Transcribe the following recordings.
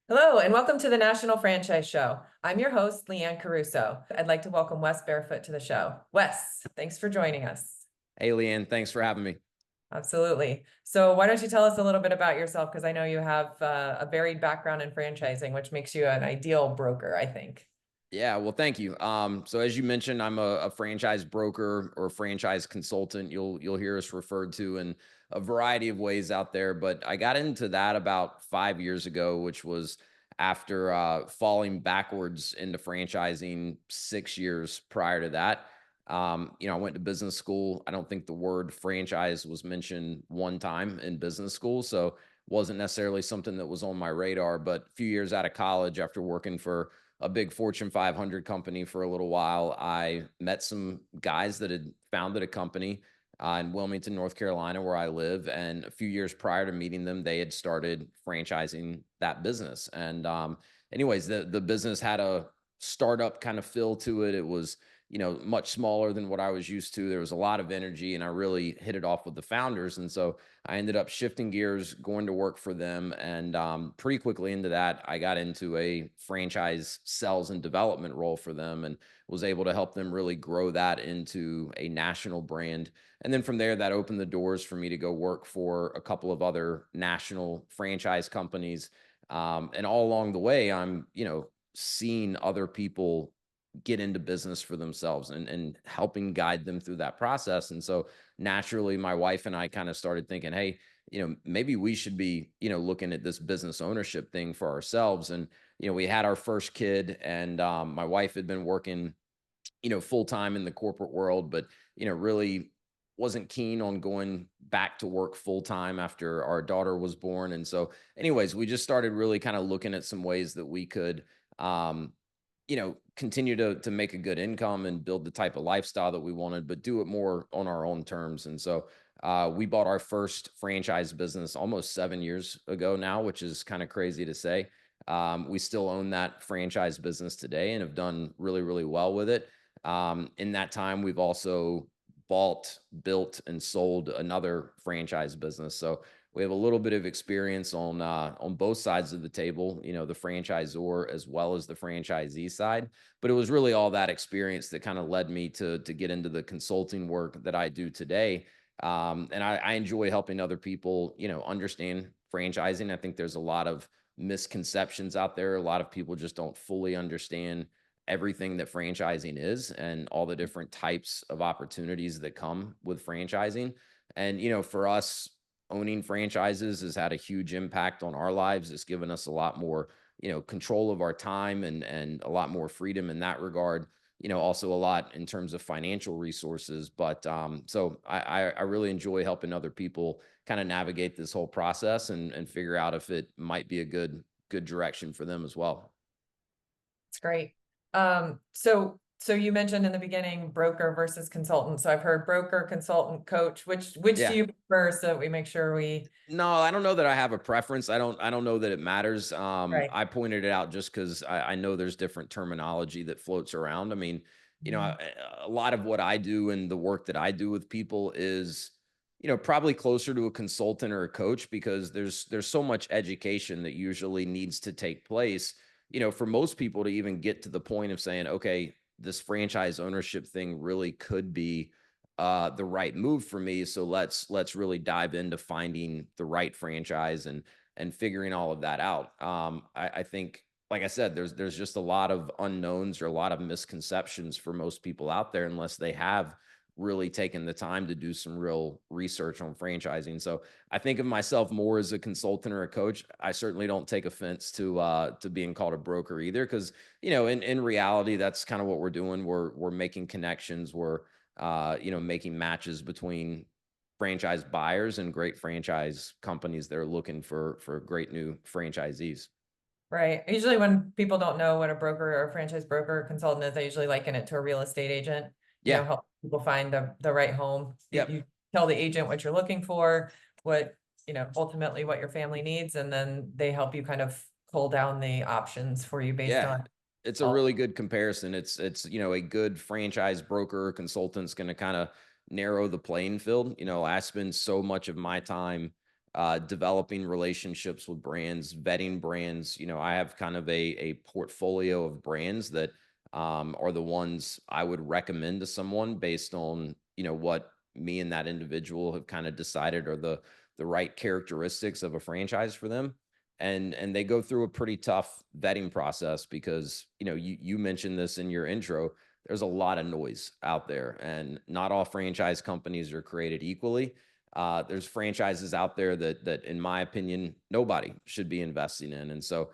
Hello, and welcome to the National Franchise Show. I'm your host, Liane Caruso. I'd like to welcome Wes Barefoot to the show. Wes, thanks for joining us. Hey, Liane, thanks for having me. Absolutely. So, why don't you tell us a little bit about yourself? Because I know you have a varied background in franchising, which makes you an ideal broker, I think. Yeah, well, thank you. So as you mentioned, I'm a franchise broker or a franchise consultant. You'll hear us referred to in a variety of ways out there. But I got into that about 5 years ago, which was after falling backwards into franchising 6 years prior to that. I went to business school. I don't think the word franchise was mentioned one time in business school, so wasn't necessarily something that was on my radar. But a few years out of college, after working for a big Fortune 500 company for a little while, I met some guys that had founded a company in Wilmington, North Carolina, where I live. And a few years prior to meeting them, they had started franchising that business. And anyways, the business had a startup kind of feel to it. It was much smaller than what I was used to. There was a lot of energy, and I really hit it off with the founders. And so I ended up shifting gears, going to work for them. And pretty quickly into that, I got into a franchise sales and development role for them and was able to help them really grow that into a national brand. And then from there, that opened the doors for me to go work for a couple of other national franchise companies. And all along the way, I'm, seeing other people get into business for themselves and helping guide them through that process. And so naturally, my wife and I kind of started thinking, hey, maybe we should be, looking at this business ownership thing for ourselves. And, we had our first kid, and my wife had been working, full time in the corporate world, but, really wasn't keen on going back to work full time after our daughter was born. And so, anyways, we just started really kind of looking at some ways that we could, um, continue to make a good income and build the type of lifestyle that we wanted, but do it more on our own terms. And so we bought our first franchise business almost 7 years ago now, which is kind of crazy to say. We still own that franchise business today and have done really, really well with it. In that time, we've also bought, built, and sold another franchise business. So we have a little bit of experience on both sides of the table, the franchisor as well as the franchisee side. But it was really all that experience that kind of led me to get into the consulting work that I do today. And I enjoy helping other people, understand franchising. I think there's a lot of misconceptions out there. A lot of people just don't fully understand everything that franchising is and all the different types of opportunities that come with franchising. And, for us, owning franchises has had a huge impact on our lives. It's given us a lot more, control of our time and a lot more freedom in that regard. Also a lot in terms of financial resources. But so I really enjoy helping other people kind of navigate this whole process and figure out if it might be a good direction for them as well. It's great. So you mentioned in the beginning broker versus consultant. So I've heard broker, consultant, coach. Which do Yeah. you prefer so that we make sure we No, I don't know that I have a preference. I don't know that it matters. right? I pointed it out just because I know there's different terminology that floats around. I mean, Mhm. a lot of what I do and the work that I do with people is, probably closer to a consultant or a coach because there's so much education that usually needs to take place, for most people to even get to the point of saying, okay, this franchise ownership thing really could be the right move for me. So let's really dive into finding the right franchise and figuring all of that out. I think, like I said, there's just a lot of unknowns or a lot of misconceptions for most people out there unless they have really taken the time to do some real research on franchising. So I think of myself more as a consultant or a coach. I certainly don't take offense to being called a broker either, because in reality, that's kind of what we're doing. We're making connections. We're making matches between franchise buyers and great franchise companies that are looking for great new franchisees. Right. Usually when people don't know what a broker or a franchise broker or consultant is, I usually liken it to a real estate agent, Yeah. help people find the right home. Yep. You tell the agent what you're looking for, what, ultimately what your family needs, and then they help you kind of pull down the options for you based Yeah. on It's a all. really good comparison. It's a good franchise broker or consultant's going to kind of narrow the playing field. I spend so much of my time developing relationships with brands, vetting brands. I have kind of a portfolio of brands that are the ones I would recommend to someone based on what me and that individual have kind of decided are the right characteristics of a franchise for them. And they go through a pretty tough vetting process because you mentioned this in your intro. There's a lot of noise out there, and not all franchise companies are created equally. There's franchises out there that, in my opinion, nobody should be investing in. And so,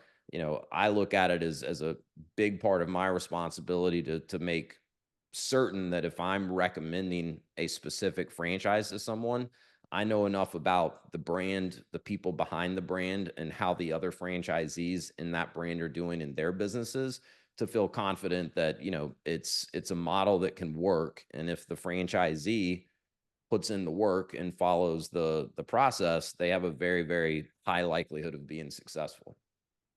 I look at it as a big part of my responsibility to make certain that if I'm recommending a specific franchise to someone, I know enough about the brand, the people behind the brand, and how the other franchisees in that brand are doing in their businesses to feel confident that it's a model that can work. And if the franchisee puts in the work and follows the process, they have a very, very high likelihood of being successful.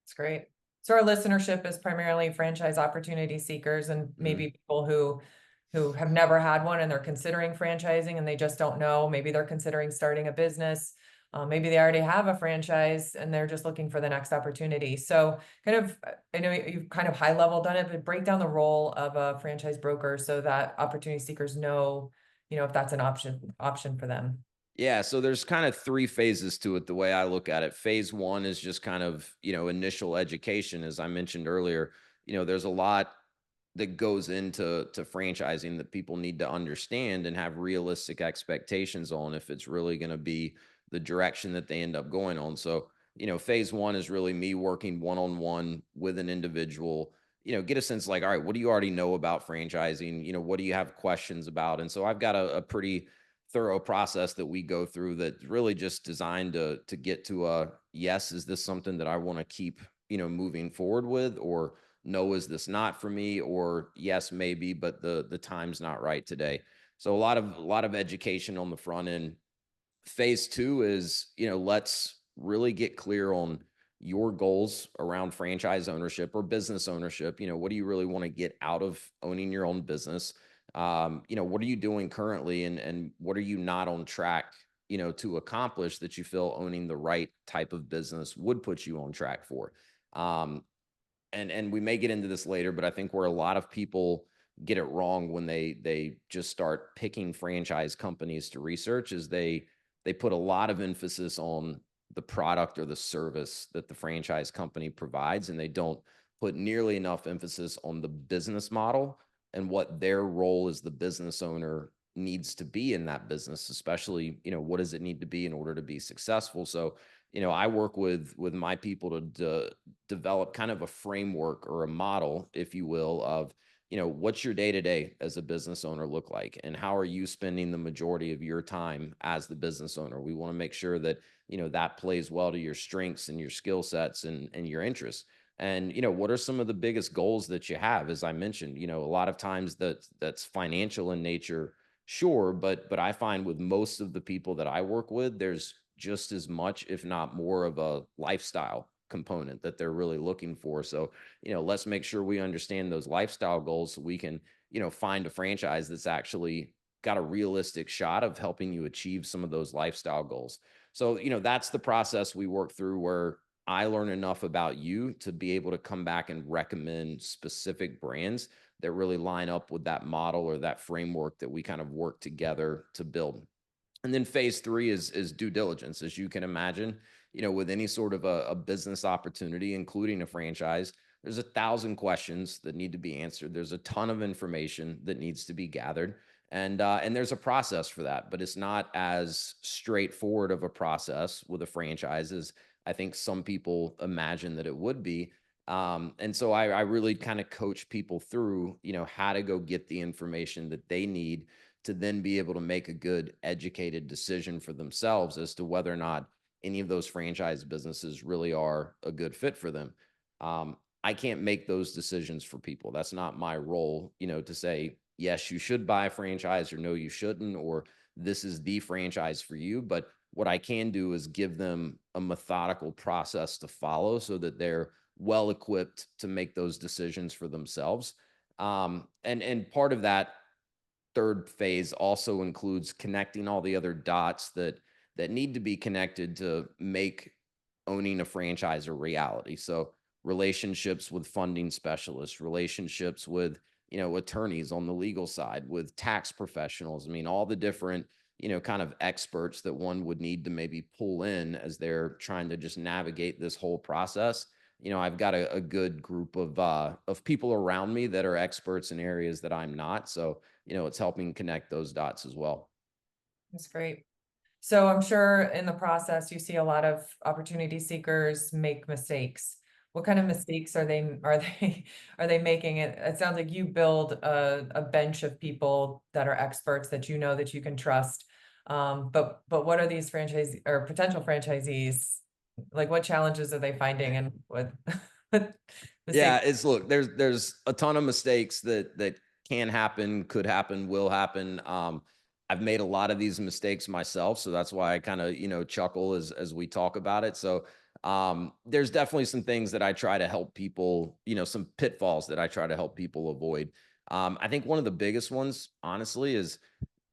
It's great. So our listenership is primarily franchise opportunity seekers and Mhm. maybe people who have never had one and they're considering franchising and they just don't know. Maybe they're considering starting a business. Maybe they already have a franchise and they're just looking for the next opportunity. So kind of, I know you've kind of high level done it, but break down the role of a franchise broker so that opportunity seekers know, if that's an option for them. Yeah, so there's kind of three phases to it the way I look at it. Phase one is just kind of, initial education. As I mentioned earlier, there's a lot that goes into franchising that people need to understand and have realistic expectations on if it's really going to be the direction that they end up going on. So, phase one is really me working one on one with an individual, get a sense like, all right, what do you already know about franchising? What do you have questions about? And so I've got a pretty thorough process that we go through that's really just designed to get to a yes, is this something that I want to keep, moving forward with, or no, is this not for me, or yes, maybe, but the time's not right today. So a lot of education on the front end. Phase two is, let's really get clear on your goals around franchise ownership or business ownership. What do you really want to get out of owning your own business? What are you doing currently, and what are you not on track, to accomplish that you feel owning the right type of business would put you on track for? Um, and we may get into this later, but I think where a lot of people get it wrong when they just start picking franchise companies to research is they put a lot of emphasis on the product or the service that the franchise company provides, and they don't put nearly enough emphasis on the business model and what their role as the business owner needs to be in that business, especially what does it need to be in order to be successful. So I work with my people to develop kind of a framework or a model, if you will, of what's your day to day as a business owner look like, and how are you spending the majority of your time as the business owner. We want to make sure that that plays well to your strengths and your skill sets and your interests. And what are some of the biggest goals that you have? As I mentioned, a lot of times that's financial in nature, sure, but I find with most of the people that I work with, there's just as much, if not more, of a lifestyle component that they're really looking for. So, let's make sure we understand those lifestyle goals so we can, find a franchise that's actually got a realistic shot of helping you achieve some of those lifestyle goals. So, that's the process we work through where I learn enough about you to be able to come back and recommend specific brands that really line up with that model or that framework that we kind of work together to build. And then phase three is due diligence, as you can imagine. With any sort of a business opportunity, including a franchise, there's 1,000 questions that need to be answered. There's a ton of information that needs to be gathered, and there's a process for that. But it's not as straightforward of a process with a franchise as I think some people imagine that it would be. And so I really kind of coach people through, how to go get the information that they need to then be able to make a good educated decision for themselves as to whether or not any of those franchise businesses really are a good fit for them. I can't make those decisions for people. That's not my role, to say, yes, you should buy a franchise, or no, you shouldn't, or this is the franchise for you. But what I can do is give them a methodical process to follow so that they're well equipped to make those decisions for themselves. And part of that third phase also includes connecting all the other dots that that need to be connected to make owning a franchise a reality. So relationships with funding specialists, relationships with, attorneys on the legal side, with tax professionals. I mean, all the different, kind of experts that one would need to maybe pull in as they're trying to just navigate this whole process. I've got a good group of people around me that are experts in areas that I'm not. So, it's helping connect those dots as well. That's great. So I'm sure in the process, you see a lot of opportunity seekers make mistakes. What kind of mistakes are they are they making? It sounds like you build a bench of people that are experts that you know that you can trust. But what are these franchise or potential franchisees like? What challenges are they finding and what mistakes? Yeah, it's look, there's a ton of mistakes that can happen, could happen, will happen. I've made a lot of these mistakes myself, so that's why I kind of, chuckle as we talk about it. So there's definitely some things that I try to help people, some pitfalls that I try to help people avoid. I think one of the biggest ones, honestly, is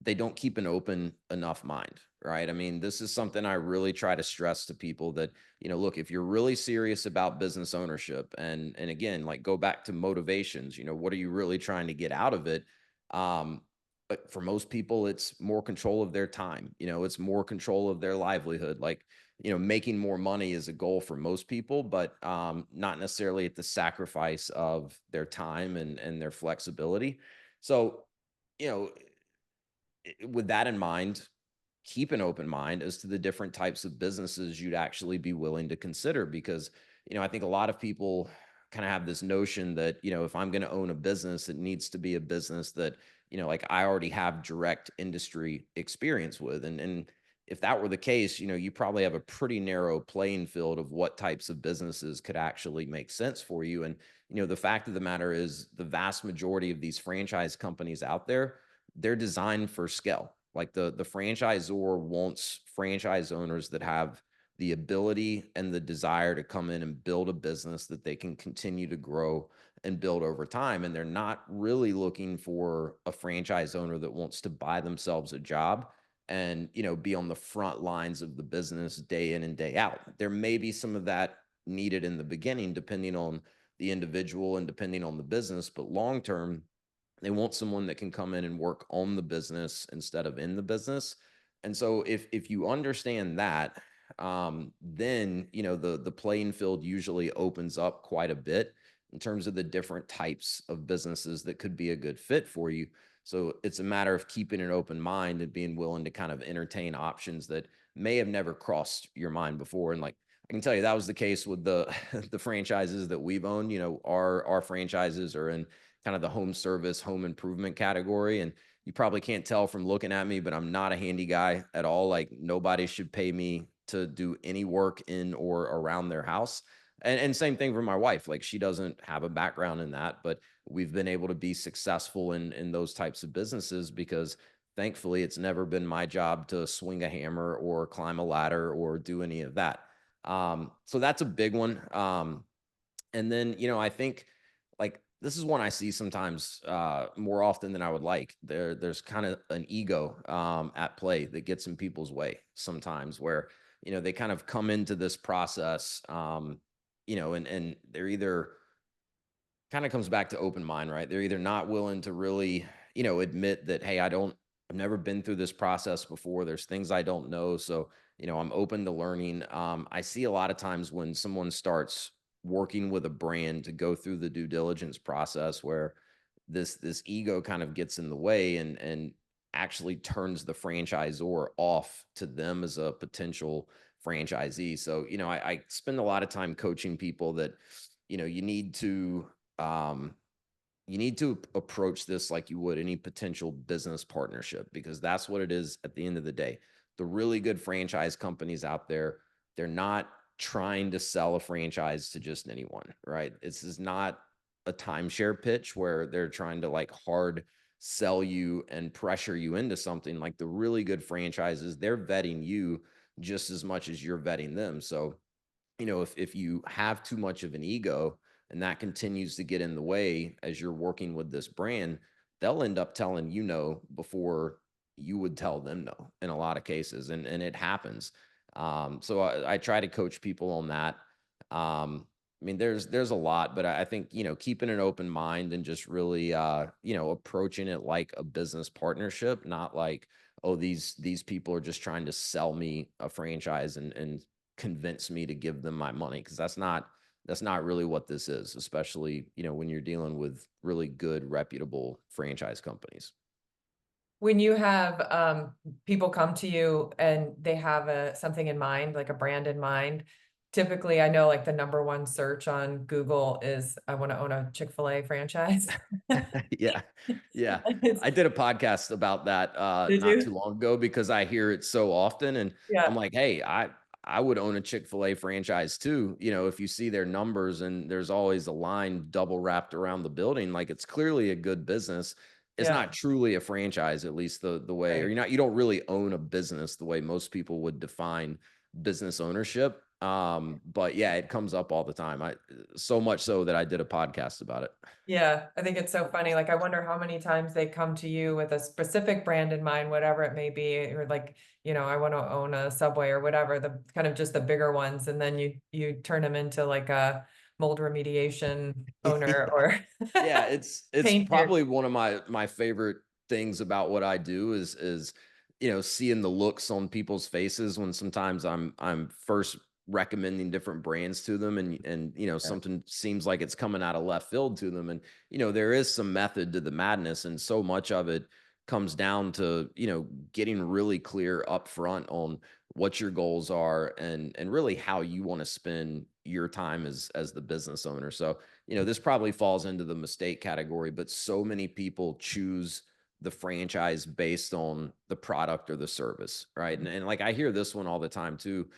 they don't keep an open enough mind, right? I mean, this is something I really try to stress to people that, look, if you're really serious about business ownership and again, like go back to motivations, what are you really trying to get out of it? But for most people, it's more control of their time, it's more control of their livelihood. Like, making more money is a goal for most people, but not necessarily at the sacrifice of their time and their flexibility. So, you know, with that in mind, keep an open mind as to the different types of businesses you'd actually be willing to consider because I think a lot of people kind of have this notion that if I'm going to own a business, it needs to be a business that like I already have direct industry experience with. And if that were the case, you probably have a pretty narrow playing field of what types of businesses could actually make sense for you. And the fact of the matter is the vast majority of these franchise companies out there, they're designed for scale. Like the franchisor wants franchise owners that have the ability and the desire to come in and build a business that they can continue to grow and build over time. And they're not really looking for a franchise owner that wants to buy themselves a job and be on the front lines of the business day in and day out. There may be some of that needed in the beginning, depending on the individual and depending on the business, but long term, they want someone that can come in and work on the business instead of in the business. And so if you understand that, then the playing field usually opens up quite a bit in terms of the different types of businesses that could be a good fit for you. So it's a matter of keeping an open mind and being willing to kind of entertain options that may have never crossed your mind before. And like I can tell you that was the case with the the franchises that we've owned. Our franchises are in kind of the home service, home improvement category. And you probably can't tell from looking at me, but I'm not a handy guy at all. Like nobody should pay me to do any work in or around their house. And same thing for my wife. Like she doesn't have a background in that, but we've been able to be successful in those types of businesses because thankfully it's never been my job to swing a hammer or climb a ladder or do any of that. So that's a big one. And then, I think like this is one I see sometimes more often than I would like. There's kind of an ego at play that gets in people's way sometimes where, they kind of come into this process, and they're either kind of comes back to open mind, right? They're either not willing to really, admit that, hey, I've never been through this process before. There's things I don't know. So, I'm open to learning. I see a lot of times when someone starts working with a brand to go through the due diligence process where this ego kind of gets in the way and actually turns the franchisor off to them as a potential franchisee. So, I spend a lot of time coaching people that, you need to um, approach this like you would any potential business partnership because that's what it is at the end of the day. The really good franchise companies out there, they're not trying to sell a franchise to just anyone, right? This is not a timeshare pitch where they're trying to like hard sell you and pressure you into something. Like the really good franchises, they're vetting you just as much as you're vetting them. So if you have too much of an ego and that continues to get in the way as you're working with this brand, they'll end up telling before you would tell them no in a lot of cases, and it happens. So I try to coach people on that. I mean, there's a lot, but I think, keeping an open mind and just really, approaching it like a business partnership, not like, oh, these people are just trying to sell me a franchise and convince me to give them my money, because that's not really what this is, especially, when you're dealing with really good, reputable franchise companies. When you have people come to you and they have something in mind, like a brand in mind, typically I know like the number one search on Google is I want to own a Chick-fil-A franchise. Yeah. Yeah. It's- I did a podcast about that Did not too you? long ago because I hear it so often, and I'm Yeah, like, "Hey, I would own a Chick-fil-A franchise too." If you see their numbers and there's always a line double wrapped around the building, like it's clearly a good business. It's yeah, not truly a franchise, at least the way, or right. you don't really own a business the way most people would define business ownership. But yeah, it comes up all the time. I So much so that I did a podcast about it. Yeah, I think it's so funny. Like, I wonder how many times they come to you with a specific brand in mind, whatever it may be, or like, I want to own a Subway or whatever, the kind of just the bigger ones, and then you turn them into like a mold remediation owner Yeah. or Yeah, it's painter. probably one of my favorite things about what I do is seeing the looks on people's faces when sometimes I'm first recommending different brands to them, and Yeah, something seems like it's coming out of left field to them, and there is some method to the madness, and so much of it comes down to getting really clear up front on what your goals are, and really how you want to spend your time as the business owner. So this probably falls into the mistake category, but so many people choose the franchise based on the product or the service, right? And like I hear this one all the time too,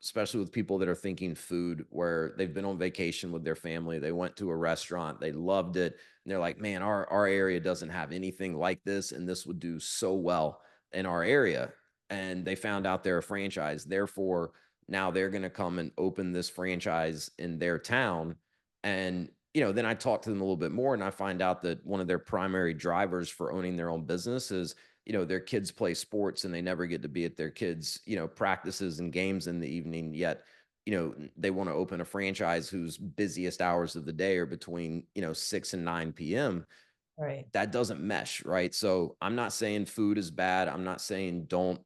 especially with people that are thinking food, where they've been on vacation with their family, they went to a restaurant, they loved it, and they're like, man, our area doesn't have anything like this, and this would do so well in our area. And they found out they're a franchise, therefore now they're going to come and open this franchise in their town. And, then I talk to them a little bit more and I find out that one of their primary drivers for owning their own business is, their kids play sports and they never get to be at their kids', practices and games in the evening. Yet, they want to open a franchise whose busiest hours of the day are between, 6 and 9 p.m. right. That doesn't mesh, right? So I'm not saying food is bad. I'm not saying don't,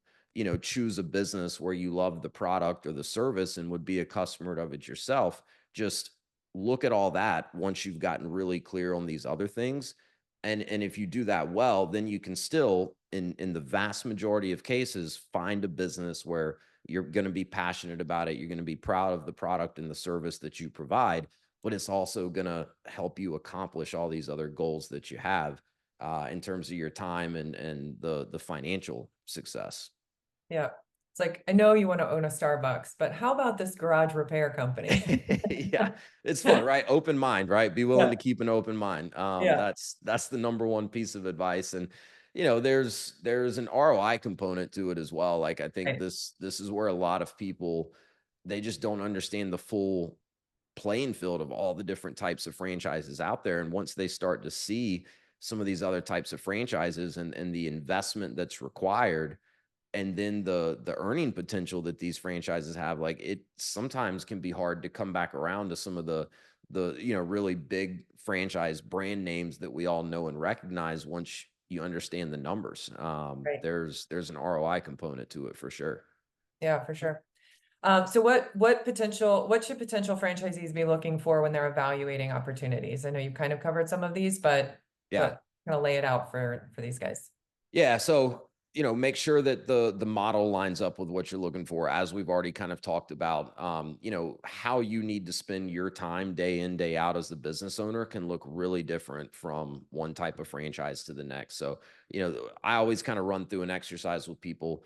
choose a business where you love the product or the service and would be a customer of it yourself. Just look at all that once you've gotten really clear on these other things. And if you do that well, then you can still, in the vast majority of cases, find a business where you're going to be passionate about it. You're going to be proud of the product and the service that you provide, but it's also going to help you accomplish all these other goals that you have in terms of your time and the financial success. Yeah. It's like, I know you want to own a Starbucks, but how about this garage repair company? Yeah, it's fun, right? Open mind, right? Be willing Yeah, to keep an open mind. yeah, That's the number one piece of advice, and there's an ROI component to it as well. Like I think right, this is where a lot of people, they just don't understand the full playing field of all the different types of franchises out there. And once they start to see some of these other types of franchises and the investment that's required, and then the earning potential that these franchises have, like it sometimes can be hard to come back around to some of the really big franchise brand names that we all know and recognize once you understand the numbers. right. There's an ROI component to it for sure. Yeah, for sure. So what should potential franchisees be looking for when they're evaluating opportunities? I know you've kind of covered some of these, but Yeah. kind of lay it out for these guys. Yeah, so, make sure that the model lines up with what you're looking for, as we've already kind of talked about. How you need to spend your time day in, day out as the business owner can look really different from one type of franchise to the next. So, I always kind of run through an exercise with people.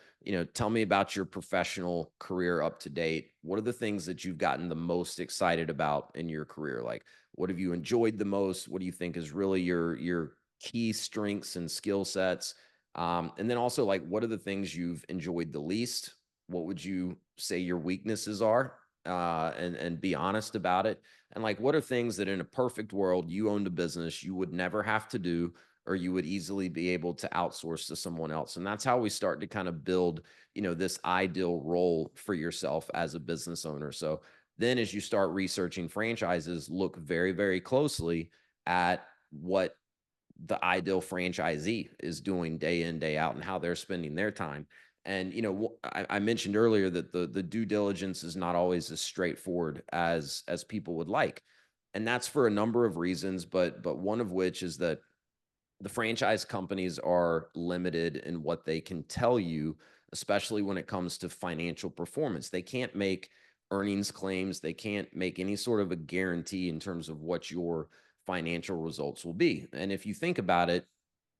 Tell me about your professional career up to date. What are the things that you've gotten the most excited about in your career? Like, what have you enjoyed the most? What do you think is really your key strengths and skill sets? And then also, like, what are the things you've enjoyed the least? What would you say your weaknesses are? And be honest about it. And like, what are things that in a perfect world you owned a business you would never have to do, or you would easily be able to outsource to someone else. And that's how we start to kind of build, this ideal role for yourself as a business owner. So then as you start researching franchises, look very, very closely at what the ideal franchisee is doing day in, day out, and how they're spending their time. And I mentioned earlier that the due diligence is not always as straightforward as people would like, and that's for a number of reasons. But one of which is that the franchise companies are limited in what they can tell you, especially when it comes to financial performance. They can't make earnings claims. They can't make any sort of a guarantee in terms of what your financial results will be. And if you think about it,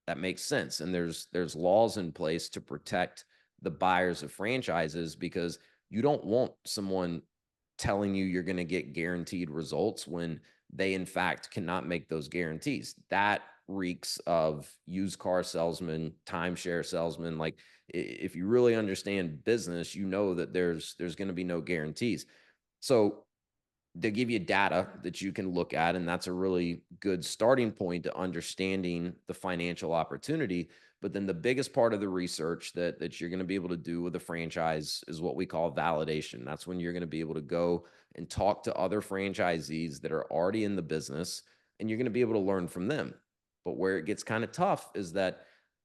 that makes sense. And there's laws in place to protect the buyers of franchises, because you don't want someone telling you you're going to get guaranteed results when they in fact cannot make those guarantees. That reeks of used car salesman, timeshare salesman. Like, if you really understand business, you know that there's going to be no guarantees. So they give you data that you can look at, and that's a really good starting point to understanding the financial opportunity. But then the biggest part of the research that you're going to be able to do with a franchise is what we call validation. That's when you're going to be able to go and talk to other franchisees that are already in the business, and you're going to be able to learn from them. But where it gets kind of tough is that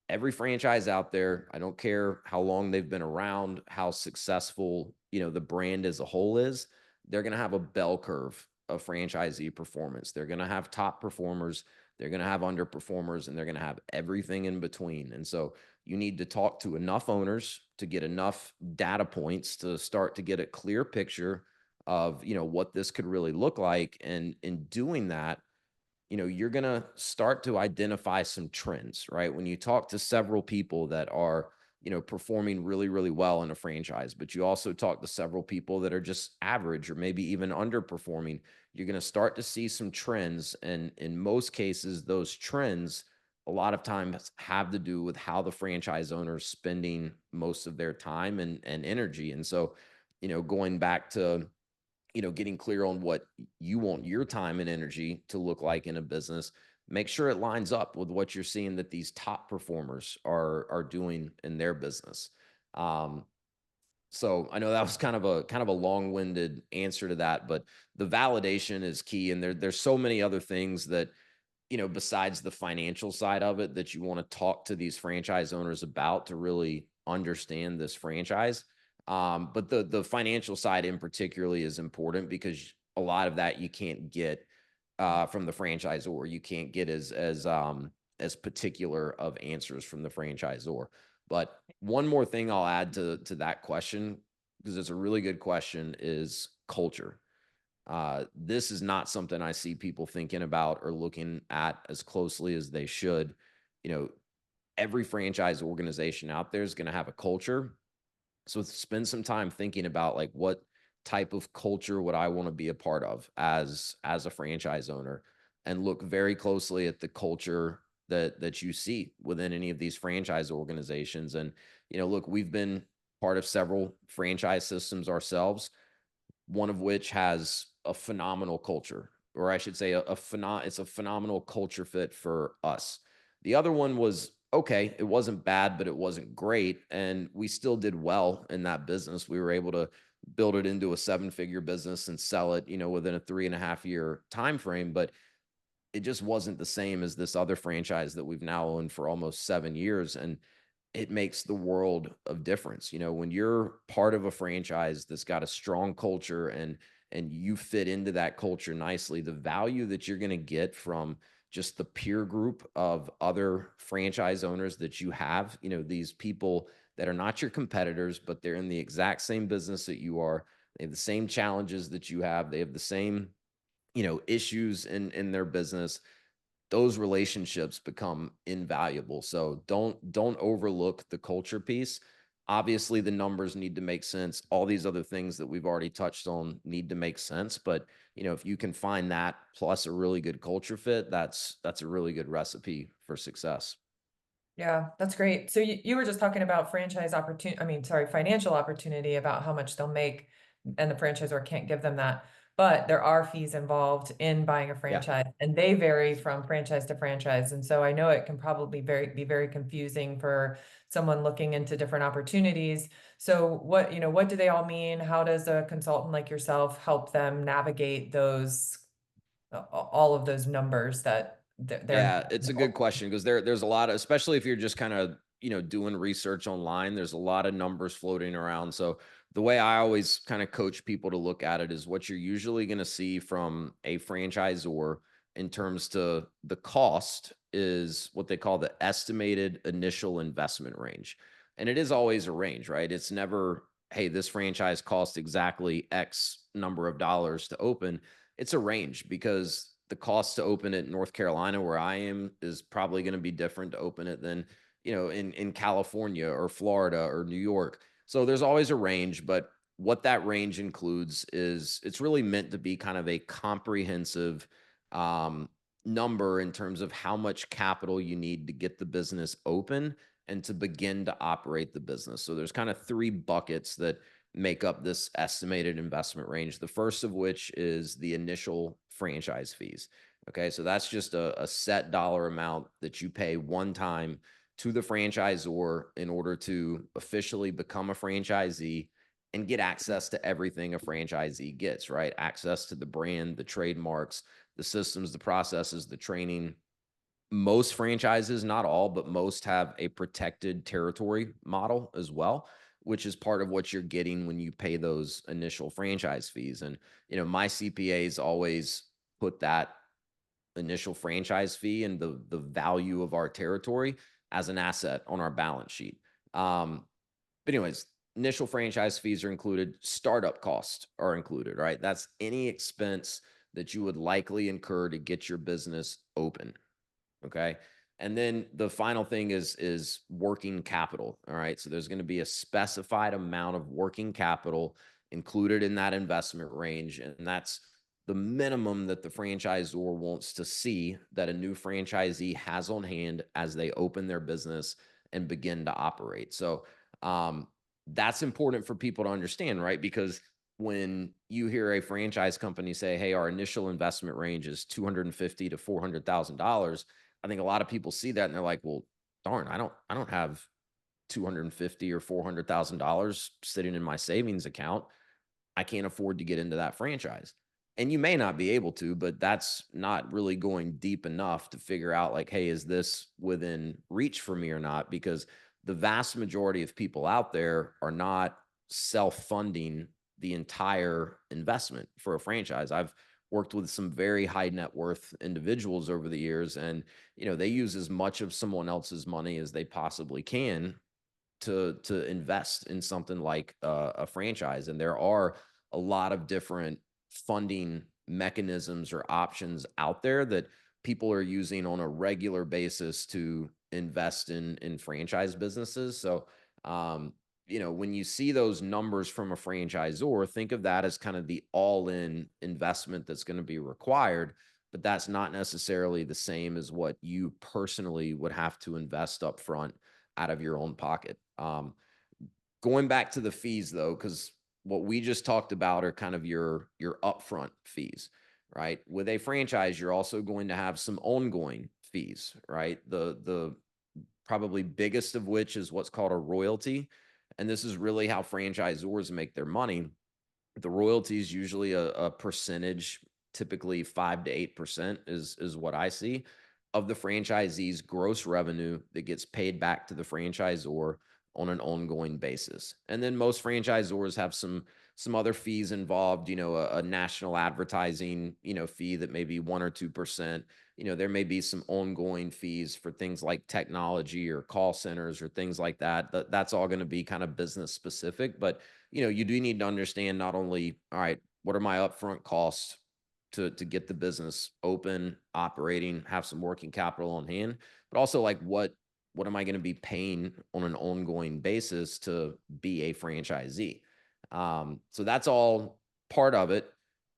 every franchise out there, I don't care how long they've been around, how successful, the brand as a whole is, they're going to have a bell curve of franchisee performance. They're going to have top performers, they're going to have underperformers, and they're going to have everything in between. And so you need to talk to enough owners to get enough data points to start to get a clear picture of, what this could really look like. And in doing that, you're going to start to identify some trends, right? When you talk to several people that are, performing really, really well in a franchise, but you also talk to several people that are just average or maybe even underperforming, you're going to start to see some trends. And in most cases, those trends a lot of times have to do with how the franchise owner is spending most of their time and energy. And so, going back to, getting clear on what you want your time and energy to look like in a business, make sure it lines up with what you're seeing that these top performers are doing in their business. Um, so I know that was kind of a long-winded answer to that, but the validation is key. And there's so many other things that, besides the financial side of it, that you want to talk to these franchise owners about to really understand this franchise. But the financial side in particularly is important, because a lot of that you can't get from the franchisor. You can't get as particular of answers from the franchisor. But one more thing I'll add to that question, because it's a really good question, is culture. This is not something I see people thinking about or looking at as closely as they should. You know, every franchise organization out there is going to have a culture. So spend some time thinking about, like, what type of culture would I want to be a part of as a franchise owner, and look very closely at the culture that you see within any of these franchise organizations. And look, we've been part of several franchise systems ourselves, one of which has a phenomenal culture, or I should say it's a phenomenal culture fit for us. The other one was okay. It wasn't bad, but it wasn't great. And we still did well in that business. We were able to build it into a seven-figure business and sell it, within a 3.5 year time frame. But it just wasn't the same as this other franchise that we've now owned for almost 7 years. And it makes the world of difference. When you're part of a franchise that's got a strong culture, and you fit into that culture nicely, the value that you're going to get from just the peer group of other franchise owners that you have, these people that are not your competitors, but they're in the exact same business that you are. They have the same challenges that you have. They have the same, issues in their business. Those relationships become invaluable. So don't overlook the culture piece. Obviously, the numbers need to make sense. All these other things that we've already touched on need to make sense. But if you can find that plus a really good culture fit, that's a really good recipe for success. Yeah, that's great. So you were just talking about financial opportunity, about how much they'll make and the franchisor can't give them that. but there are fees involved in buying a Yeah. franchise, and they vary from franchise to franchise. And so I know it can probably be very confusing for someone looking into different opportunities. So what do they all mean? How does a consultant like yourself help them navigate those all of those numbers that they're Yeah, it's a good question because there's a lot of, especially if you're just kind of, doing research online, there's a lot of numbers floating around. So the way I always kind of coach people to look at it is what you're usually going to see from a franchisor in terms to the cost is what they call the estimated initial investment range. And it is always a range, right? It's never, hey, this franchise cost exactly X number of dollars to open. It's a range because the cost to open it in North Carolina, where I am, is probably going to be different to open it than, in California or Florida or New York. So there's always a range, but what that range includes is it's really meant to be kind of a comprehensive um, number in terms of how much capital you need to get the business open and to begin to operate the business. So there's kind of three buckets that make up this estimated investment range. The first of which is the initial franchise fees. Okay, so that's just a set dollar amount that you pay one time to the franchisor in order to officially become a franchisee and get access to everything a franchisee gets, right? Access to the brand, the trademarks, the systems, the processes, the training. Most franchises, not all, but most have a protected territory model as well, which is part of what you're getting when you pay those initial franchise fees. And, my CPAs always put that initial franchise fee and the value of our territory as an asset on our balance sheet. But anyways, initial franchise fees are included, startup costs are included, right? That's any expense that you would likely incur to get your business open. Okay. And then the final thing is working capital. All right. So there's going to be a specified amount of working capital included in that investment range. And that's the minimum that the franchisor wants to see that a new franchisee has on hand as they open their business and begin to operate. So um, that's important for people to understand, right? Because when you hear a franchise company say, "Hey, our initial investment range is $250 to $400,000," I think a lot of people see that and they're like, "Well, darn, I don't have 250 or $400,000 sitting in my savings account. I can't afford to get into that franchise." And you may not be able to, but that's not really going deep enough to figure out like, hey, is this within reach for me or not? Because the vast majority of people out there are not self-funding the entire investment for a franchise. I've worked with some very high net worth individuals over the years, and they use as much of someone else's money as they possibly can to invest in something like a franchise. And there are a lot of different funding mechanisms or options out there that people are using on a regular basis to invest in franchise businesses. So when you see those numbers from a franchisor, think of that as kind of the all-in investment that's going to be required, but that's not necessarily the same as what you personally would have to invest up front out of your own pocket. Going back to the fees though, because what we just talked about are kind of your upfront fees, right? With a franchise, you're also going to have some ongoing fees, right? The probably biggest of which is what's called a royalty. And this is really how franchisors make their money. The royalty is usually a percentage, typically 5 to 8% is what I see of the franchisee's gross revenue that gets paid back to the franchisor on an ongoing basis. And then most franchisors have some other fees involved, a national advertising, fee that may be 1 or 2%. There may be some ongoing fees for things like technology or call centers or things like that. That's all going to be kind of business specific, but you do need to understand not only, all right, what are my upfront costs to get the business open, operating, have some working capital on hand, but also like what am I going to be paying on an ongoing basis to be a franchisee? So that's all part of it.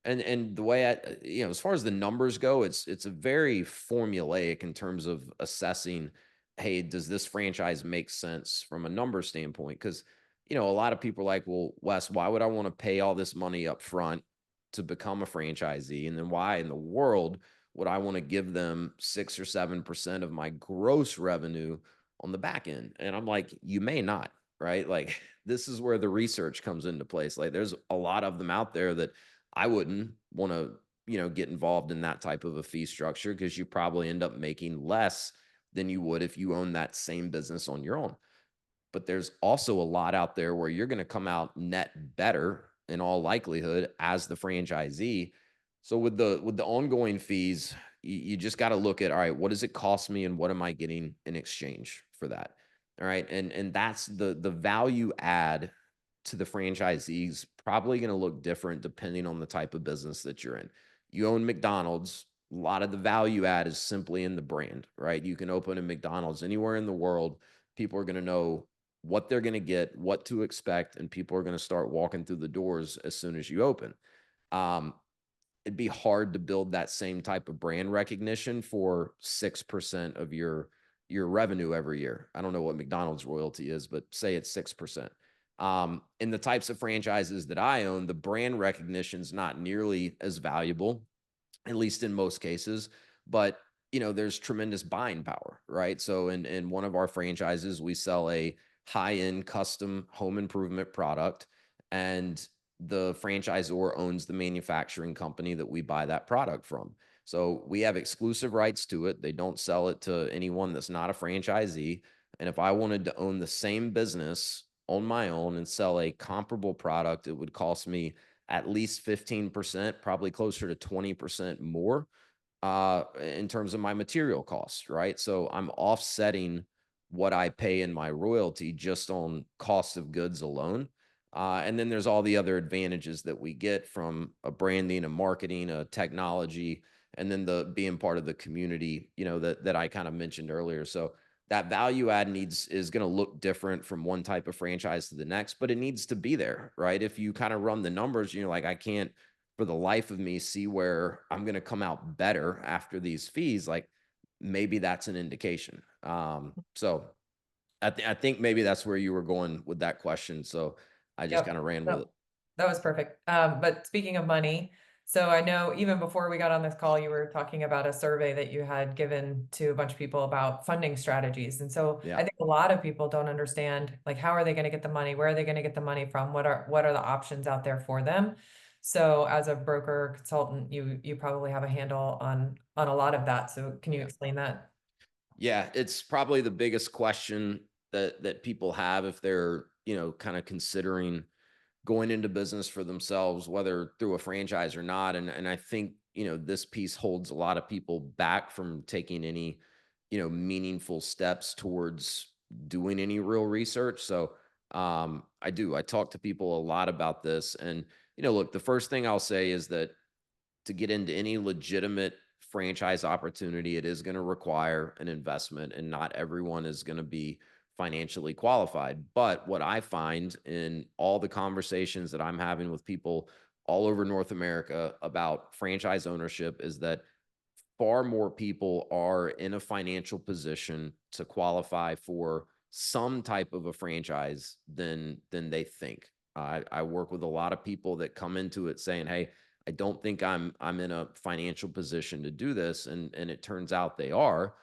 And the way as far as the numbers go, it's a very formulaic in terms of assessing, hey, does this franchise make sense from a number standpoint? Because a lot of people are like, well, Wes, why would I want to pay all this money up front to become a franchisee? And then why in the world would I want to give them 6 or 7% of my gross revenue on the back end? And I'm like, you may not, right? Like, this is where the research comes into place. Like, there's a lot of them out there that I wouldn't want to, get involved in that type of a fee structure, because you probably end up making less than you would if you own that same business on your own. But there's also a lot out there where you're going to come out net better in all likelihood as the franchisee. So with the ongoing fees, you just got to look at, all right, what does it cost me and what am I getting in exchange for that? All right. And that's the value add to the franchisees, probably going to look different depending on the type of business that you're in. You own McDonald's, a lot of the value add is simply in the brand, right? You can open a McDonald's anywhere in the world. People are going to know what they're going to get, what to expect, and people are going to start walking through the doors as soon as you open. Um, it'd be hard to build that same type of brand recognition for 6% of your revenue every year. I don't know what McDonald's royalty is, but say it's 6%. In the types of franchises that I own, the brand recognition is not nearly as valuable, at least in most cases. But there's tremendous buying power, right? So in one of our franchises, we sell a high-end custom home improvement product, and the franchisor owns the manufacturing company that we buy that product from. So we have exclusive rights to it. They don't sell it to anyone that's not a franchisee. And if I wanted to own the same business on my own and sell a comparable product, it would cost me at least 15%, probably closer to 20% more in terms of my material costs, right? So I'm offsetting what I pay in my royalty just on cost of goods alone. And then there's all the other advantages that we get from a branding, a marketing, a technology, and then the being part of the community, that I kind of mentioned earlier. So that value add is going to look different from one type of franchise to the next, but it needs to be there, right? If you kind of run the numbers, you're like, I can't for the life of me see where I'm going to come out better after these fees. Like, maybe that's an indication. So I think maybe that's where you were going with that question. So I just kind Yep. of ran with No, it. that was perfect. But speaking of money, so I know even before we got on this call, you were talking about a survey that you had given to a bunch of people about funding strategies. And so Yeah. I think a lot of people don't understand, like, how are they going to get the money? Where are they going to get the money from? What are the options out there for them? So as a broker consultant, you probably have a handle on a lot of that. So can you Yeah. explain that? Yeah. It's probably the biggest question that people have if they're, kind of considering going into business for themselves, whether through a franchise or not. And I think, this piece holds a lot of people back from taking any, meaningful steps towards doing any real research. So I talk to people a lot about this. And, look, the first thing I'll say is that to get into any legitimate franchise opportunity, it is going to require an investment, and not everyone is going to be financially qualified. But what I find in all the conversations that I'm having with people all over North America about franchise ownership is that far more people are in a financial position to qualify for some type of a franchise than they think. I work with a lot of people that come into it saying, "Hey, I don't think I'm in a financial position to do this," and it turns out they are.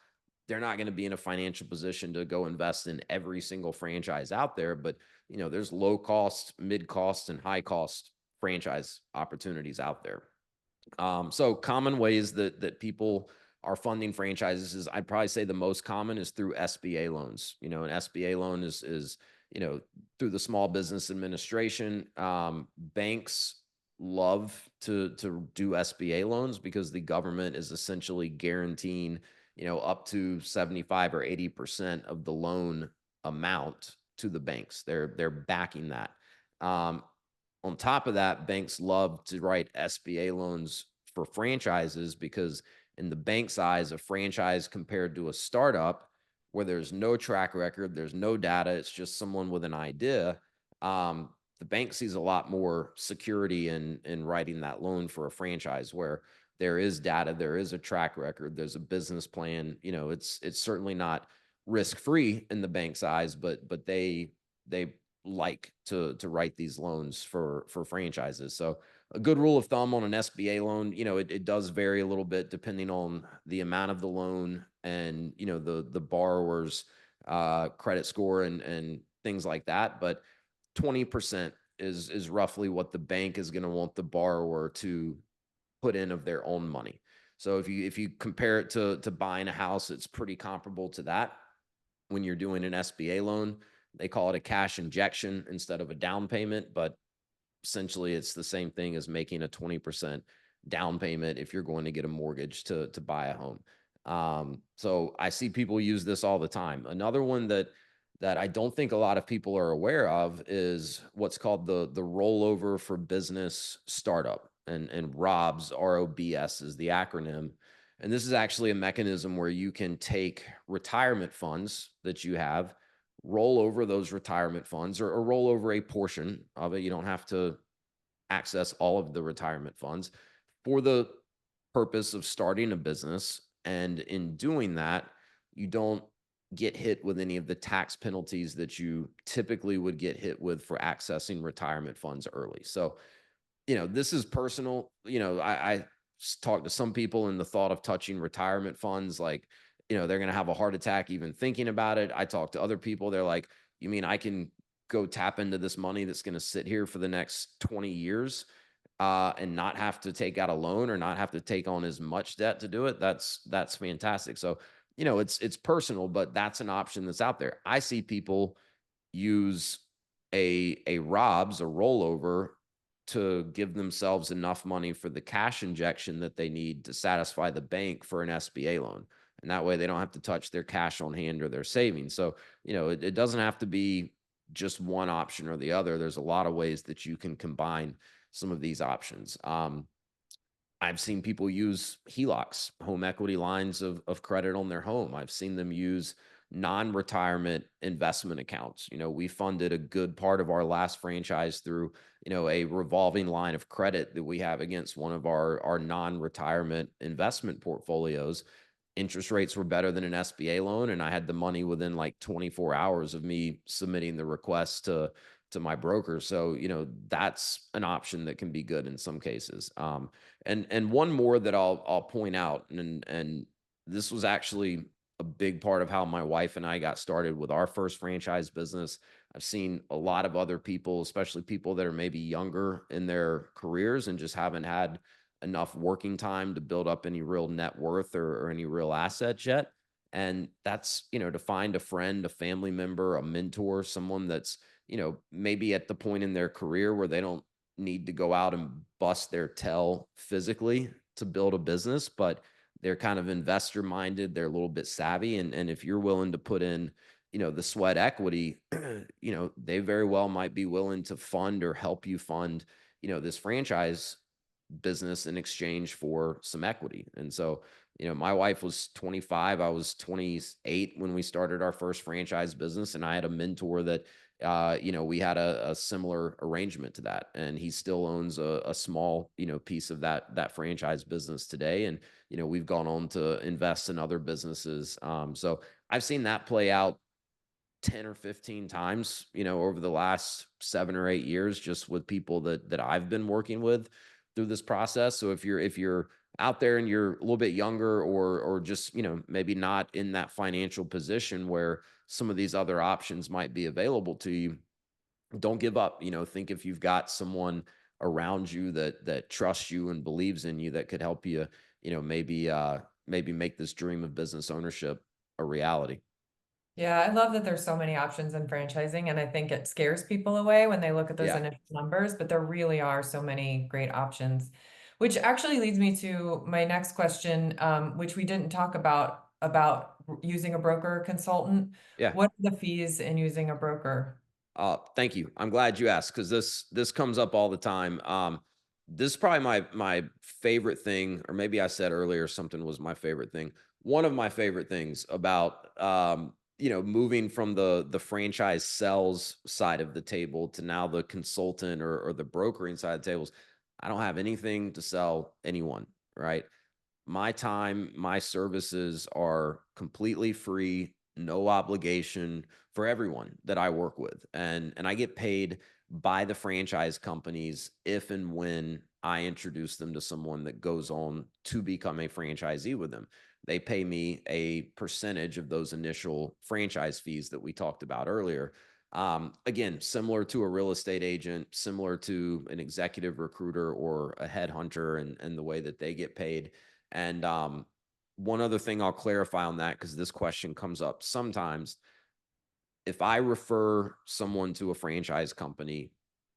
They're not going to be in a financial position to go invest in every single franchise out there, but there's low cost, mid cost, and high cost franchise opportunities out there. So common ways that people are funding franchises is, I'd probably say the most common is through SBA loans. An SBA loan is through the Small Business Administration. Banks love to do SBA loans because the government is essentially guaranteeing up to 75 or 80% of the loan amount to the banks. They're backing that. Um, on top of that, banks love to write SBA loans for franchises because, in the bank's eyes, a franchise compared to a startup where there's no track record, there's no data, it's just someone with an idea. The bank sees a lot more security in writing that loan for a franchise where there is data, there is a track record, there's a business plan. It's certainly not risk free in the bank's eyes, but they like to write these loans for franchises. So a good rule of thumb on an SBA loan, it does vary a little bit depending on the amount of the loan and, the borrower's credit score and things like that. But 20% is roughly what the bank is going to want the borrower to put in of their own money. So if you compare it to buying a house, it's pretty comparable to that. When you're doing an SBA loan, they call it a cash injection instead of a down payment, but essentially it's the same thing as making a 20% down payment if you're going to get a mortgage to buy a home. So I see people use this all the time. Another one that I don't think a lot of people are aware of is what's called the rollover for business startup, and ROBS is the acronym. And this is actually a mechanism where you can take retirement funds that you have, roll over those retirement funds, or roll over a portion of it. You don't have to access all of the retirement funds for the purpose of starting a business. And in doing that, you don't get hit with any of the tax penalties that you typically would get hit with for accessing retirement funds early. So, this is personal. I talk to some people, and the thought of touching retirement funds, like, they're going to have a heart attack even thinking about it. I talk to other people. They're like, you mean I can go tap into this money that's going to sit here for the next 20 years, and not have to take out a loan or not have to take on as much debt to do it? That's fantastic. So, it's personal, but that's an option that's out there. I see people use a ROBS, a rollover, to give themselves enough money for the cash injection that they need to satisfy the bank for an SBA loan. And that way they don't have to touch their cash on hand or their savings. So, it doesn't have to be just one option or the other. There's a lot of ways that you can combine some of these options. I've seen people use HELOCs, home equity lines of credit on their home. I've seen them use non-retirement investment accounts. We funded a good part of our last franchise through, a revolving line of credit that we have against one of our non-retirement investment portfolios. Interest rates were better than an SBA loan, and I had the money within like 24 hours of me submitting the request to my broker. So, that's an option that can be good in some cases. And one more that I'll point out, and this was actually a big part of how my wife and I got started with our first franchise business. I've seen a lot of other people, especially people that are maybe younger in their careers and just haven't had enough working time to build up any real net worth or any real assets yet. And that's, to find a friend, a family member, a mentor, someone that's, maybe at the point in their career where they don't need to go out and bust their tail physically to build a business, but they're kind of investor minded. They're a little bit savvy. And if you're willing to put in, the sweat equity, they very well might be willing to fund or help you fund, this franchise business in exchange for some equity. And so, my wife was 25, I was 28 when we started our first franchise business, and I had a mentor that, we had a similar arrangement to that, and he still owns a small, piece of that franchise business today. And, we've gone on to invest in other businesses. So I've seen that play out 10 or 15 times, over the last 7 or 8 years, just with people that I've been working with through this process. So if you're out there and you're a little bit younger, or just, maybe not in that financial position where some of these other options might be available to you, don't give up. Think if you've got someone around you that trusts you and believes in you, that could help you, maybe make this dream of business ownership a reality. Yeah, I love that there's so many options in franchising, and I think it scares people away when they look at those Yeah. initial numbers, but there really are so many great options. Which actually leads me to my next question, which we didn't talk about using a broker or consultant. Yeah. What are the fees in using a broker? Thank you. I'm glad you asked, because this comes up all the time. This is probably my favorite thing, or maybe I said earlier something was my favorite thing. One of my favorite things about, moving from the franchise sales side of the table to now the consultant or the brokering side of the tables. I don't have anything to sell anyone, right? My time, my services are completely free, no obligation for everyone that I work with. And I get paid by the franchise companies if and when I introduce them to someone that goes on to become a franchisee with them. They pay me a percentage of those initial franchise fees that we talked about earlier. Again, similar to a real estate agent, similar to an executive recruiter or a headhunter, and the way that they get paid. And one other thing I'll clarify on that, because this question comes up sometimes. If I refer someone to a franchise company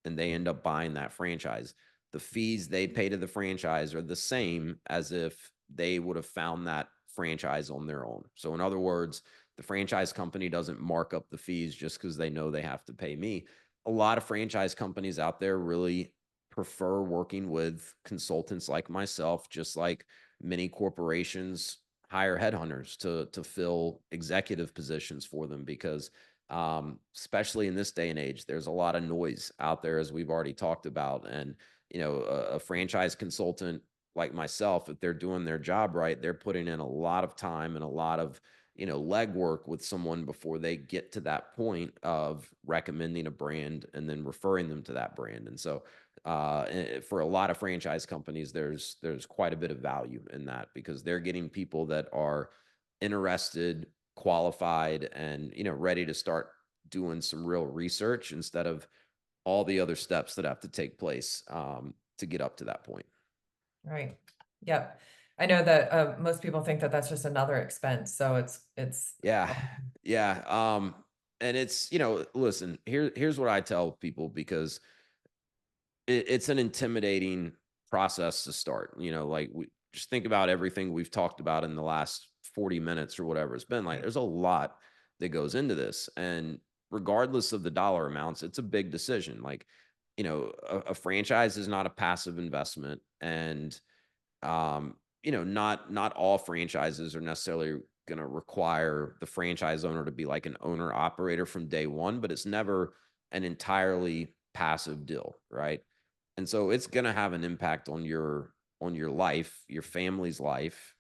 and they end up buying that franchise, the fees they pay to the franchise are the same as if they would have found that franchise on their own. So, in other words, the franchise company doesn't mark up the fees just because they know they have to pay me. A lot of franchise companies out there really prefer working with consultants like myself, just like many corporations hire headhunters to fill executive positions for them, because especially in this day and age, there's a lot of noise out there, as we've already talked about. And, a franchise consultant like myself, if they're doing their job right, they're putting in a lot of time and a lot of, legwork with someone before they get to that point of recommending a brand and then referring them to that brand. And so, for a lot of franchise companies, there's quite a bit of value in that, because they're getting people that are interested, qualified, and ready to start doing some real research instead of all the other steps that have to take place to get up to that point. Right. Yep. I know that most people think that that's just another expense. So it's Yeah. Yeah. And it's, listen, here's what I tell people, because it's an intimidating process to start. Like, we just think about everything we've talked about in the last 40 minutes or whatever it's been. Like, right. there's a lot that goes into this. And regardless of the dollar amounts, it's a big decision. Like, a franchise is not a passive investment. And not all franchises are necessarily going to require the franchise owner to be like an owner operator from day one, but it's never an entirely passive deal, right? And so it's going to have an impact on your life, your family's life,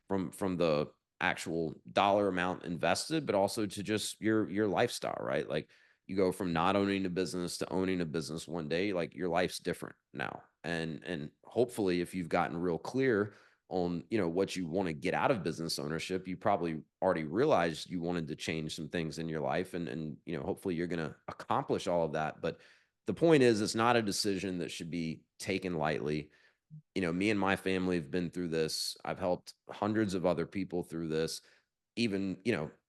from the actual dollar amount invested, but also to just your lifestyle, right? Like, you go from not owning a business to owning a business one day, like, your life's different now. And hopefully, if you've gotten real clear on, what you want to get out of business ownership, you probably already realized you wanted to change some things in your life, and hopefully you're going to accomplish all of that. But the point is, it's not a decision that should be taken lightly. Me and my family have been through this. I've helped hundreds of other people through this, even,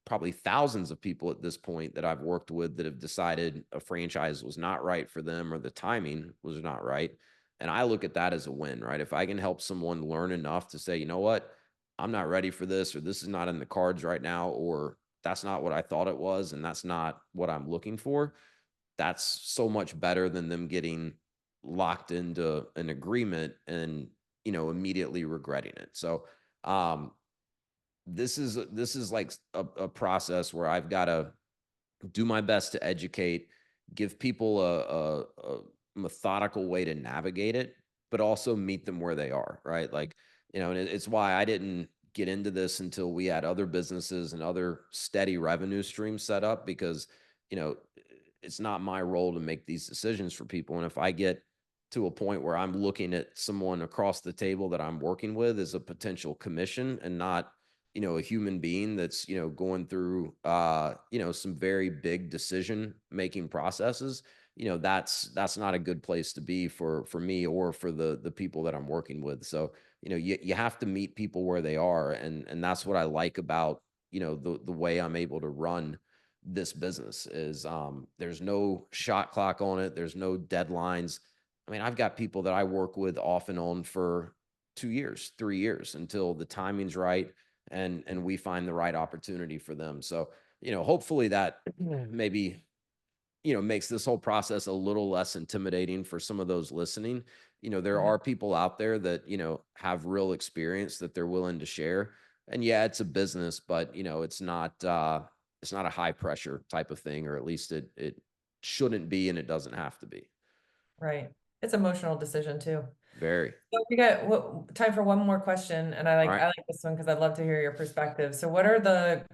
probably thousands of people at this point that I've worked with that have decided a franchise was not right for them, or the timing was not right. And I look at that as a win, right? If I can help someone learn enough to say, you know what, I'm not ready for this, or this is not in the cards right now, or that's not what I thought it was, and that's not what I'm looking for, that's so much better than them getting locked into an agreement and immediately regretting it. So um this is like a process where I've got to do my best to educate, give people a methodical way to navigate it, but also meet them where they are, right? Like, and it's why I didn't get into this until we had other businesses and other steady revenue streams set up, because, you know, it's not my role to make these decisions for people. And if I get to a point where I'm looking at someone across the table that I'm working with as a potential commission, and not, a human being that's, going through, some very big decision making processes, that's not a good place to be for me, or for the people that I'm working with. So, you have to meet people where they are. And that's what I like about, the way I'm able to run this business is, there's no shot clock on it. There's no deadlines. I mean, I've got people that I work with off and on for 2 years, 3 years, until the timing's right, and we find the right opportunity for them. So, hopefully that maybe, makes this whole process a little less intimidating for some of those listening. There Right. are people out there that, have real experience that they're willing to share. And yeah, it's a business, but it's not a high pressure type of thing, or at least it shouldn't be, and it doesn't have to be. Right. It's emotional decision too. Very. So we got time for one more question, and I All like right. I like this one because I'd love to hear your perspective. So what are the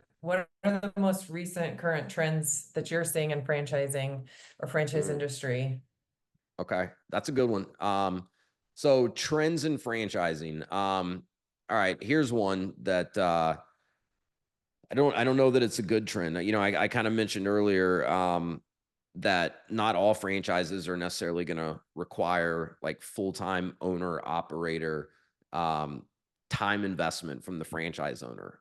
most recent current trends that you're seeing in franchising or franchise Mm, industry? okay. That's a good one. So trends in franchising. All right, here's one that I don't know that it's a good trend. You know, I kind of mentioned earlier that not all franchises are necessarily going to require like full-time owner operator um, time investment from the franchise owner.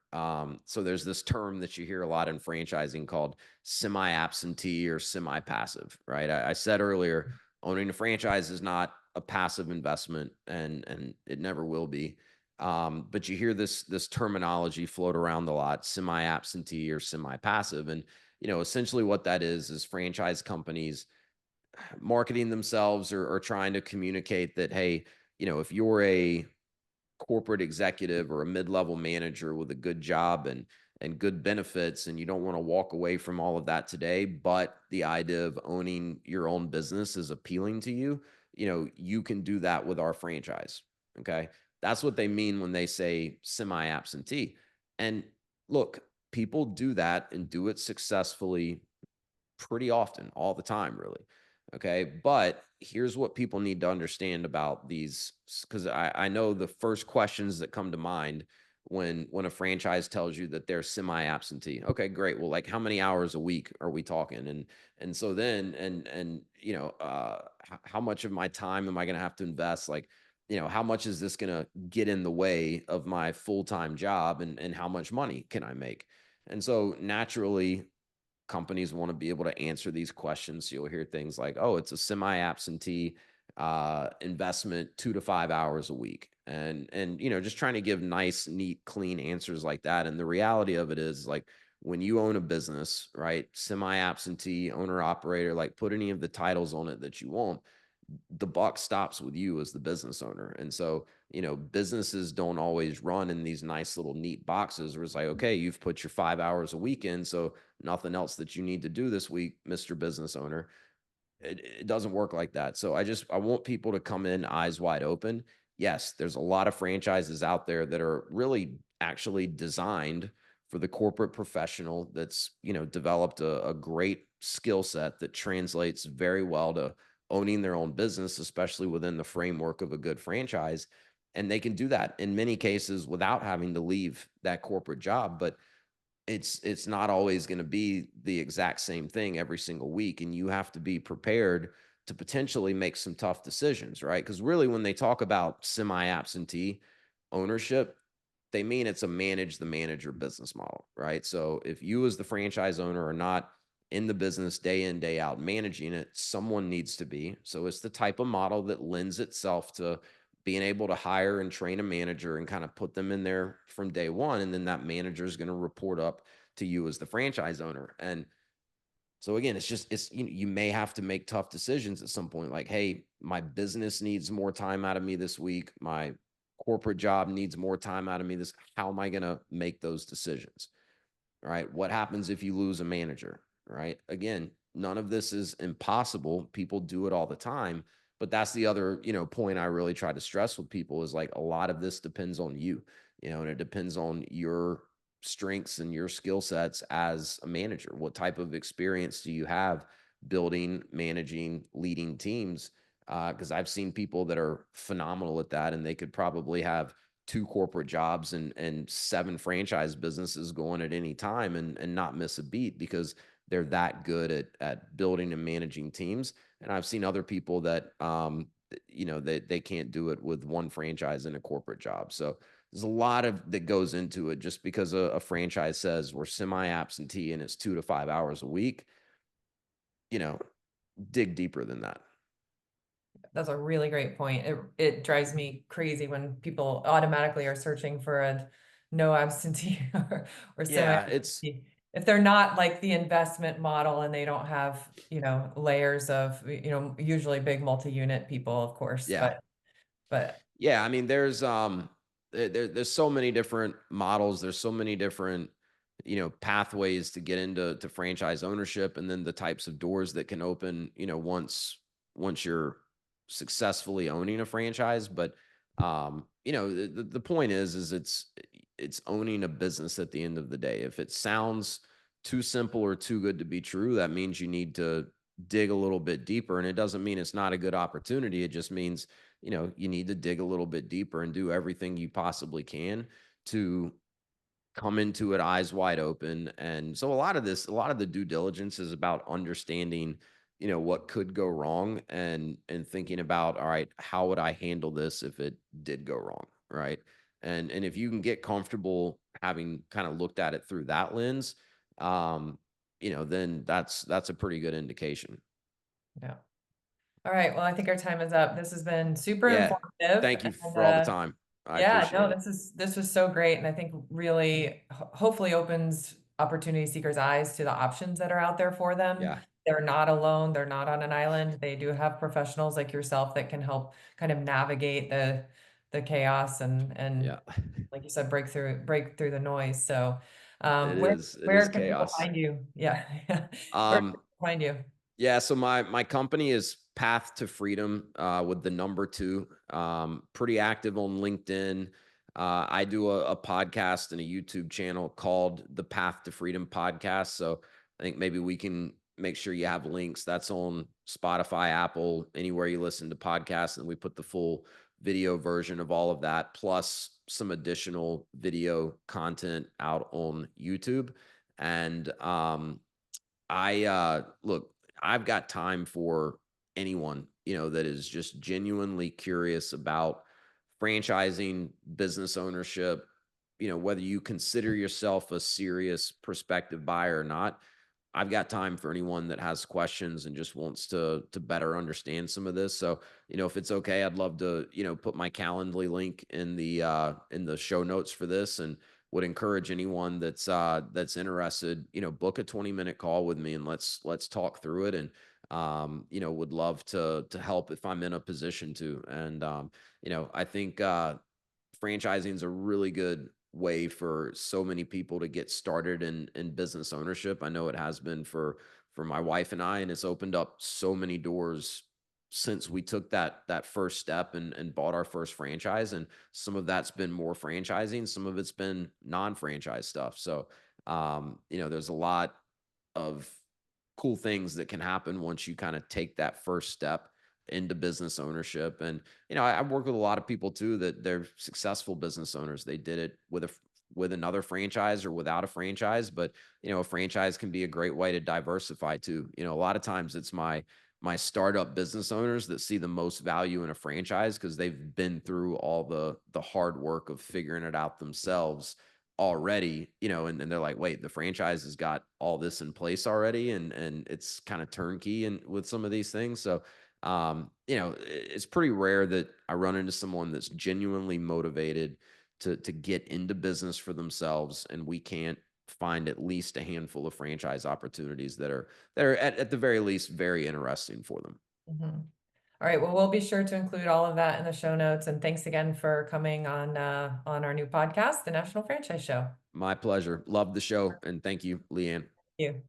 So there's this term that you hear a lot in franchising called semi-absentee or semi-passive, right? I said earlier, owning a franchise is not a passive investment, and it never will be. But you hear this terminology float around a lot, semi-absentee or semi-passive. And you know, essentially what that is franchise companies marketing themselves or trying to communicate that, hey, you know, if you're a corporate executive or a mid-level manager with a good job and good benefits and you don't want to walk away from all of that today, but the idea of owning your own business is appealing to you, you know, you can do that with our franchise. Okay? That's what they mean when they say semi-absentee. And look, people do that and do it successfully pretty often, all the time, really. Okay. But here's what people need to understand about these, because I know the first questions that come to mind when a franchise tells you that they're semi-absentee. Okay, great. Well, like how many hours a week are we talking? And so then and you know, how much of my time am I gonna have to invest? Like, you know, how much is this gonna get in the way of my full-time job and how much money can I make? And so naturally, companies want to be able to answer these questions. So you'll hear things like, "Oh, it's a semi-absentee investment, 2 to 5 hours a week," and you know, just trying to give nice, neat, clean answers like that. And the reality of it is, like, when you own a business, right, semi-absentee, owner operator, like, put any of the titles on it that you want, the buck stops with you as the business owner. And so, you know, businesses don't always run in these nice little neat boxes where it's like, okay, you've put your 5 hours a week in, so nothing else that you need to do this week, Mr. Business Owner. It doesn't work like that. So I want people to come in eyes wide open. Yes, there's a lot of franchises out there that are really actually designed for the corporate professional that's, you know, developed a great skill set that translates very well to owning their own business, especially within the framework of a good franchise. And they can do that in many cases without having to leave that corporate job. But it's not always going to be the exact same thing every single week, and you have to be prepared to potentially make some tough decisions, right? Because really when they talk about semi absentee ownership, they mean it's a manage the manager business model, right? So if you as the franchise owner are not in the business day in day out managing it, someone needs to be. So it's the type of model that lends itself to being able to hire and train a manager and kind of put them in there from day one, and then that manager is going to report up to you as the franchise owner. And so again, it's you know, you may have to make tough decisions at some point, like, hey, my business needs more time out of me this week, my corporate job needs more time out of me this, how am I going to make those decisions? Right? What happens if you lose a manager? Right? Again, none of this is impossible. People do it all the time. But that's the other, you know, point I really try to stress with people is like a lot of this depends on you, you know, and it depends on your strengths and your skill sets as a manager. What type of experience do you have building, managing, leading teams? Because I've seen people that are phenomenal at that, and they could probably have two corporate jobs and seven franchise businesses going at any time and not miss a beat because they're that good at building and managing teams. And I've seen other people that you know, they can't do it with one franchise and a corporate job. So there's a lot of that goes into it. Just because a franchise says we're semi absentee and it's 2 to 5 hours a week, you know, dig deeper than that. That's a really great point. It drives me crazy when people automatically are searching for a no absentee or Yeah, it's semi-absentee. If they're not like the investment model and they don't have, you know, layers of, you know, usually big multi-unit people, of course, yeah. but Yeah, I mean, there's so many different models. There's so many different, you know, pathways to get into to franchise ownership, and then the types of doors that can open, you know, once you're successfully owning a franchise. But you know, the point is it's owning a business at the end of the day. If it sounds too simple or too good to be true, that means you need to dig a little bit deeper. And it doesn't mean it's not a good opportunity. It just means, you need to dig a little bit deeper and do everything you possibly can to come into it eyes wide open. And so a lot of the due diligence is about understanding, what could go wrong, and thinking about, all right, how would I handle this if it did go wrong, right? And if you can get comfortable having kind of looked at it through that lens, um, then that's a pretty good indication. Yeah. All right. Well, I think our time is up. This has been super Yeah. informative, Thank you and for all the time. I yeah, no, appreciate it. this was so great, and I think really hopefully opens opportunity seekers' eyes to the options that are out there for them. Yeah. They're not alone. They're not on an island. They do have professionals like yourself that can help kind of navigate the chaos and Yeah. like you said, break through the noise. So, It where is. It is where can people chaos. find you? Yeah, where can Um, people find you? Yeah, so my company is Path to Freedom, with the number two. Pretty active on LinkedIn. I do a podcast and a YouTube channel called the Path to Freedom podcast. So I think maybe we can make sure you have links. That's on Spotify, Apple, anywhere you listen to podcasts, and we put the full video version of all of that, plus some additional video content out on YouTube. And look, I've got time for anyone, that is just genuinely curious about franchising, business ownership, whether you consider yourself a serious prospective buyer or not. I've got time for anyone that has questions and just wants to better understand some of this. So, if it's okay, I'd love to, put my Calendly link in the show notes for this, and would encourage anyone that's interested, book a 20-minute call with me, and let's talk through it. And would love to help if I'm in a position to. And I think franchising is a really good way for so many people to get started in business ownership. I know it has been for my wife and I, and it's opened up so many doors since we took that first step and bought our first franchise. And some of that's been more franchising, some of it's been non-franchise stuff. So there's a lot of cool things that can happen once you kind of take that first step into business ownership. And I've worked with a lot of people too that they're successful business owners. They did it with another franchise or without a franchise, but a franchise can be a great way to diversify too. A lot of times it's my startup business owners that see the most value in a franchise because they've been through all the hard work of figuring it out themselves already, and they're like, wait, the franchise has got all this in place already, and it's kind of turnkey and with some of these things. So it's pretty rare that I run into someone that's genuinely motivated to get into business for themselves, and we can't find at least a handful of franchise opportunities that are at the very least very interesting for them. Mhm. All right. Well, we'll be sure to include all of that in the show notes. And thanks again for coming on our new podcast, the National Franchise Show. My pleasure. Love the show, and thank you, Leanne. Thank you.